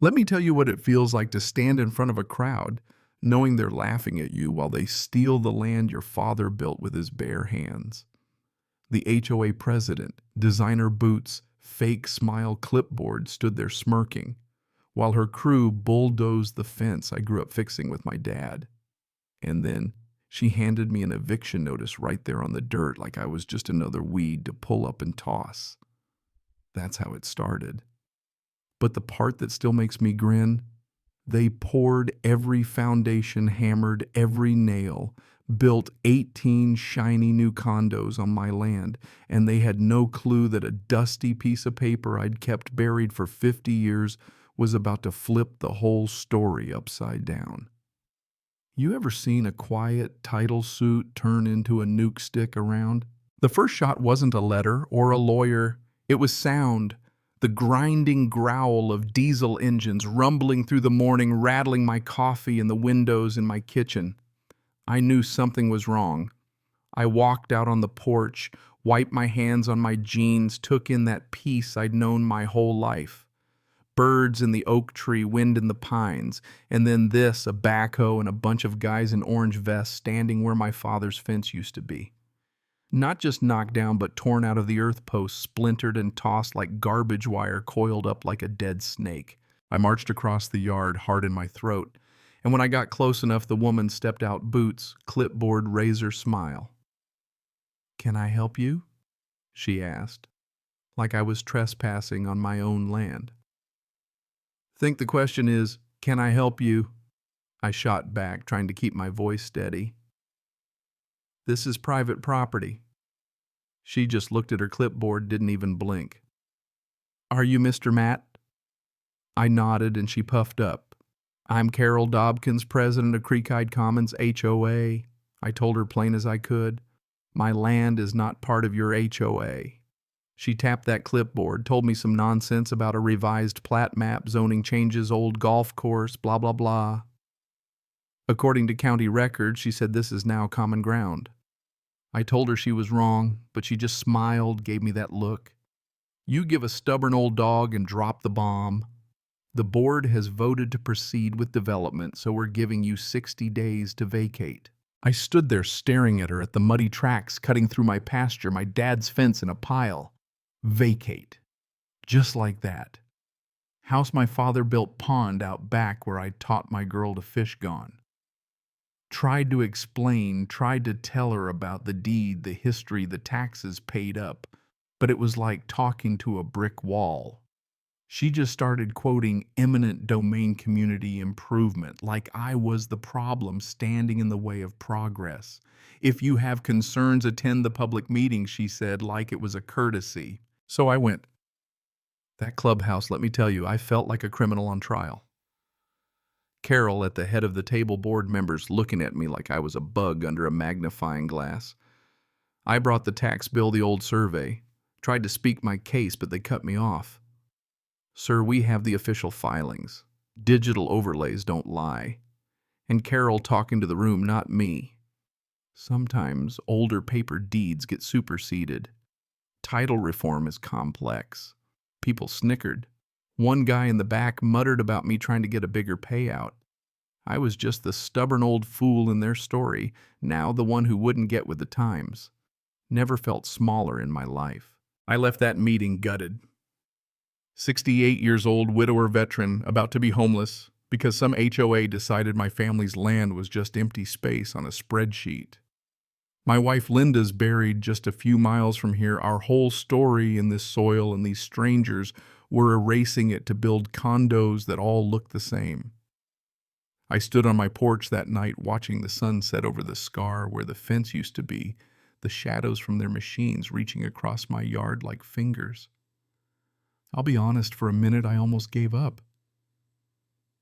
Let me tell you what it feels like to stand in front of a crowd, knowing they're laughing at you while they steal the land your father built with his bare hands. The HOA president, designer boots, fake smile clipboard stood there smirking, while her crew bulldozed the fence I grew up fixing with my dad. And then she handed me an eviction notice right there on the dirt like I was just another weed to pull up and toss. That's how it started. But the part that still makes me grin, they poured every foundation, hammered every nail, built 18 shiny new condos on my land, and they had no clue that a dusty piece of paper I'd kept buried for 50 years was about to flip the whole story upside down. You ever seen a quiet title suit turn into a nuke stick around? The first shot wasn't a letter or a lawyer, it was sound. The grinding growl of diesel engines rumbling through the morning, rattling my coffee in the windows in my kitchen. I knew something was wrong. I walked out on the porch, wiped my hands on my jeans, took in that peace I'd known my whole life. Birds in the oak tree, wind in the pines, and then this, a backhoe and a bunch of guys in orange vests standing where my father's fence used to be. Not just knocked down, but torn out of the earth posts, splintered and tossed like garbage wire coiled up like a dead snake. I marched across the yard, heart in my throat, and when I got close enough, the woman stepped out, boots, clipboard, razor smile. "Can I help you?" she asked, like I was trespassing on my own land. "Think the question is, can I help you?" I shot back, trying to keep my voice steady. "This is private property." She just looked at her clipboard, didn't even blink. "Are you Mr. Matt?" I nodded and she puffed up. "I'm Carol Dobkins, president of Creekide Commons HOA. I told her plain as I could. "My land is not part of your HOA." She tapped that clipboard, told me some nonsense about a revised plat map, zoning changes, old golf course, blah, blah, blah. According to county records, she said this is now common ground. I told her she was wrong, but she just smiled, gave me that look. "You give a stubborn old dog and drop the bomb. The board has voted to proceed with development, so we're giving you 60 days to vacate." I stood there staring at her, at the muddy tracks cutting through my pasture, my dad's fence in a pile. Vacate. Just like that. House my father built, pond out back where I taught my girl to fish gone. Tried to explain, tried to tell her about the deed, the history, the taxes paid up, but it was like talking to a brick wall. She just started quoting eminent domain community improvement, like I was the problem standing in the way of progress. "If you have concerns, attend the public meeting," she said, like it was a courtesy. So I went. That clubhouse, let me tell you, I felt like a criminal on trial. Carol at the head of the table, board members looking at me like I was a bug under a magnifying glass. I brought the tax bill, the old survey. Tried to speak my case, but they cut me off. "Sir, we have the official filings. Digital overlays don't lie." And Carol talking to the room, not me. "Sometimes older paper deeds get superseded. Title reform is complex." People snickered. One guy in the back muttered about me trying to get a bigger payout. I was just the stubborn old fool in their story, now the one who wouldn't get with the times. Never felt smaller in my life. I left that meeting gutted. 68 years old, widower veteran, about to be homeless, because some HOA decided my family's land was just empty space on a spreadsheet. My wife Linda's buried just a few miles from here. Our whole story in this soil, and these strangers were erasing it to build condos that all look the same. I stood on my porch that night watching the sun set over the scar where the fence used to be, the shadows from their machines reaching across my yard like fingers. I'll be honest, for a minute I almost gave up.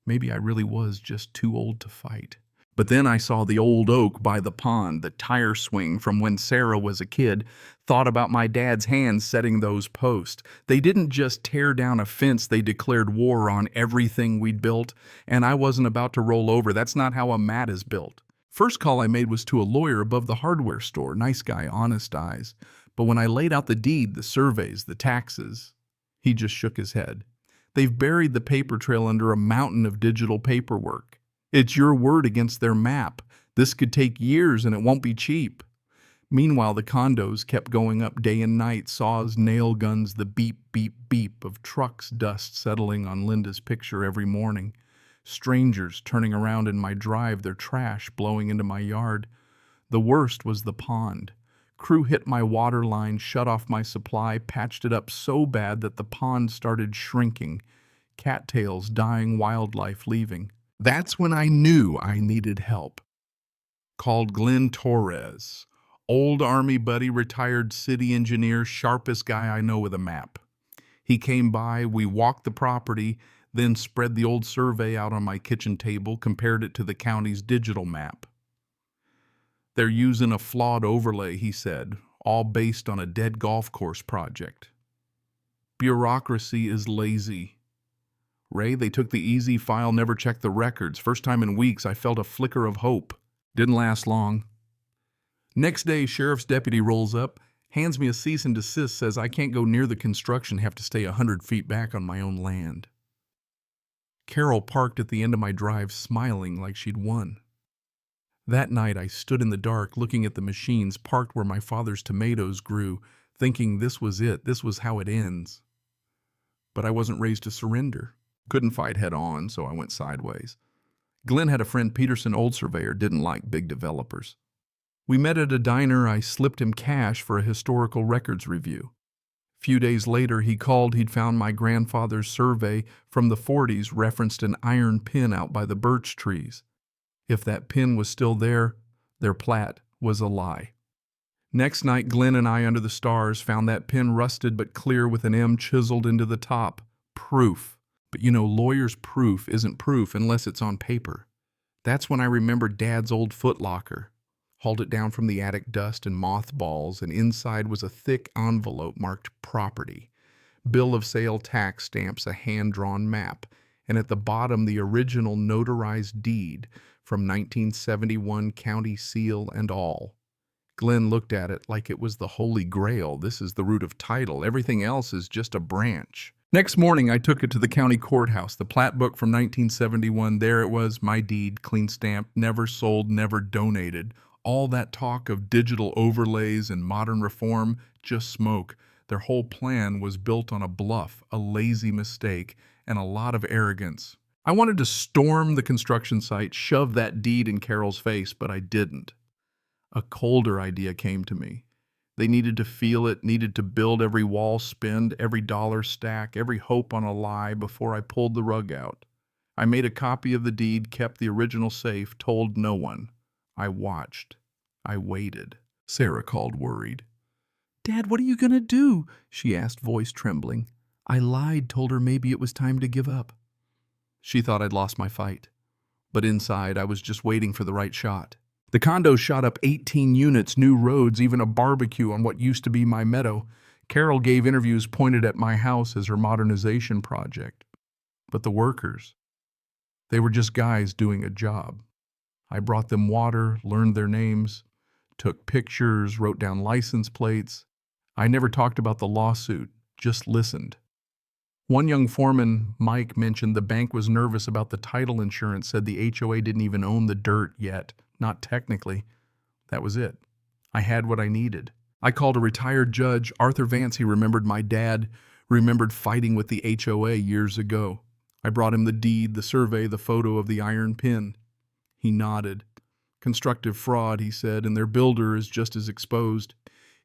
Maybe I really was just too old to fight. But then I saw the old oak by the pond, the tire swing from when Sarah was a kid, thought about my dad's hands setting those posts. They didn't just tear down a fence, they declared war on everything we'd built, and I wasn't about to roll over. That's not how a mat is built. First call I made was to a lawyer above the hardware store, nice guy, honest eyes. But when I laid out the deed, the surveys, the taxes, he just shook his head. They've buried the paper trail under a mountain of digital paperwork. It's your word against their map. This could take years and it won't be cheap. Meanwhile, the condos kept going up day and night, saws, nail guns, the beep, beep, beep of trucks dust settling on Linda's picture every morning. Strangers turning around in my drive, their trash blowing into my yard. The worst was the pond. Crew hit my water line, shut off my supply, patched it up so bad that the pond started shrinking. Cattails dying, wildlife leaving. That's when I knew I needed help. Called Glenn Torres. Old Army buddy, retired city engineer, sharpest guy I know with a map. He came by, we walked the property, then spread the old survey out on my kitchen table, compared it to the county's digital map. They're using a flawed overlay, he said, all based on a dead golf course project. Bureaucracy is lazy. Ray, they took the easy file, never checked the records. First time in weeks, I felt a flicker of hope. Didn't last long. Next day, sheriff's deputy rolls up, hands me a cease and desist, says I can't go near the construction, have to stay 100 feet back on my own land. Carol parked at the end of my drive, smiling like she'd won. That night, I stood in the dark, looking at the machines parked where my father's tomatoes grew, thinking this was it, this was how it ends. But I wasn't raised to surrender. Couldn't fight head on, so I went sideways. Glenn had a friend, Peterson, old surveyor, didn't like big developers. We met at a diner. I slipped him cash for a historical records review. A few days later, he called. He'd found my grandfather's survey from the 40s referenced an iron pin out by the birch trees. If that pin was still there, their plat was a lie. Next night, Glenn and I, under the stars, found that pin rusted but clear with an M chiseled into the top. Proof. But you know, lawyers' proof isn't proof unless it's on paper. That's when I remembered Dad's old footlocker. Hauled it down from the attic dust and mothballs, and inside was a thick envelope marked property. Bill of sale, tax stamps, a hand-drawn map, and at the bottom the original notarized deed from 1971, county seal and all. Glenn looked at it like it was the Holy Grail. This is the root of title. Everything else is just a branch. Next morning, I took it to the county courthouse. The plat book from 1971, there it was, my deed, clean stamped, never sold, never donated. All that talk of digital overlays and modern reform, just smoke. Their whole plan was built on a bluff, a lazy mistake, and a lot of arrogance. I wanted to storm the construction site, shove that deed in Carol's face, but I didn't. A colder idea came to me. They needed to feel it, needed to build every wall, spend every dollar stack, every hope on a lie before I pulled the rug out. I made a copy of the deed, kept the original safe, told no one. I watched. I waited. Sarah called, worried. "Dad, what are you going to do?" she asked, voice trembling. I lied, told her maybe it was time to give up. She thought I'd lost my fight. But inside, I was just waiting for the right shot. The condos shot up 18 units, new roads, even a barbecue on what used to be my meadow. Carol gave interviews pointed at my house as her modernization project. But the workers, they were just guys doing a job. I brought them water, learned their names, took pictures, wrote down license plates. I never talked about the lawsuit, just listened. One young foreman, Mike, mentioned the bank was nervous about the title insurance, said the HOA didn't even own the dirt yet. Not technically. That was it. I had what I needed. I called a retired judge, Arthur Vance. He remembered my dad, remembered fighting with the HOA years ago. I brought him the deed, the survey, the photo of the iron pin. He nodded. Constructive fraud, he said, and their builder is just as exposed.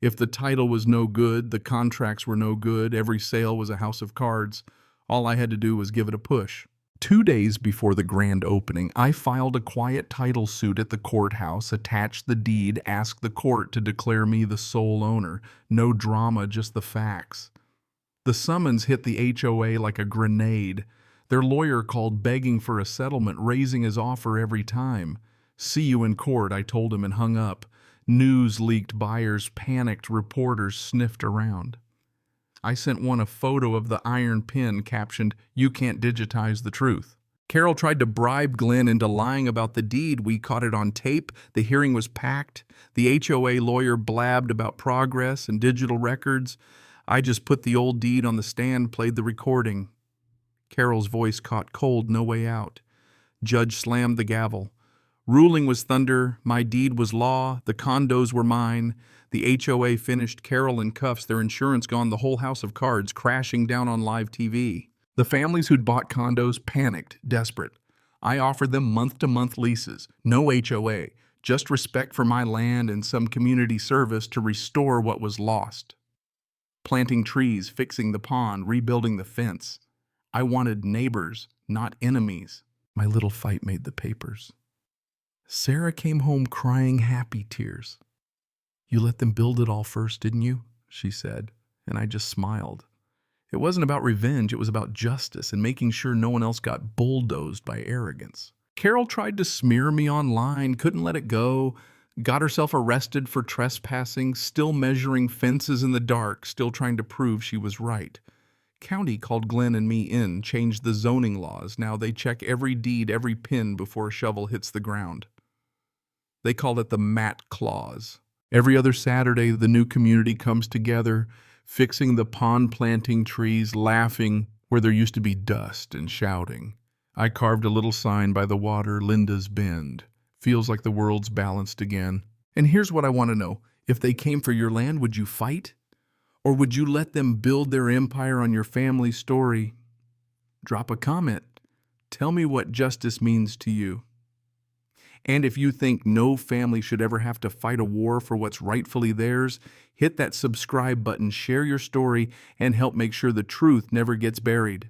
If the title was no good, the contracts were no good, every sale was a house of cards. All I had to do was give it a push. 2 days before the grand opening, I filed a quiet title suit at the courthouse, attached the deed, asked the court to declare me the sole owner. No drama, just the facts. The summons hit the HOA like a grenade. Their lawyer called begging for a settlement, raising his offer every time. "See you in court," I told him and hung up. News leaked, buyers panicked, reporters sniffed around. I sent one a photo of the iron pin captioned, "You can't digitize the truth." Carol tried to bribe Glenn into lying about the deed. We caught it on tape. The hearing was packed. The HOA lawyer blabbed about progress and digital records. I just put the old deed on the stand, played the recording. Carol's voice caught cold no way out. Judge slammed the gavel. Ruling was thunder, my deed was law, the condos were mine. The HOA finished, Carol in cuffs, their insurance gone, the whole house of cards crashing down on live TV. The families who'd bought condos panicked, desperate. I offered them month-to-month leases, no HOA, just respect for my land and some community service to restore what was lost. Planting trees, fixing the pond, rebuilding the fence. I wanted neighbors, not enemies. My little fight made the papers. Sarah came home crying happy tears. You let them build it all first, didn't you? She said, and I just smiled. It wasn't about revenge, it was about justice and making sure no one else got bulldozed by arrogance. Carol tried to smear me online, couldn't let it go, got herself arrested for trespassing, still measuring fences in the dark, still trying to prove she was right. County called Glenn and me in, changed the zoning laws. Now they check every deed, every pin before a shovel hits the ground. They call it the Mat Clause. Every other Saturday, the new community comes together, fixing the pond, planting trees, laughing where there used to be dust, and shouting. I carved a little sign by the water, Linda's Bend. Feels like the world's balanced again. And here's what I want to know. If they came for your land, would you fight? Or would you let them build their empire on your family story? Drop a comment. Tell me what justice means to you. And if you think no family should ever have to fight a war for what's rightfully theirs, hit that subscribe button, share your story, and help make sure the truth never gets buried.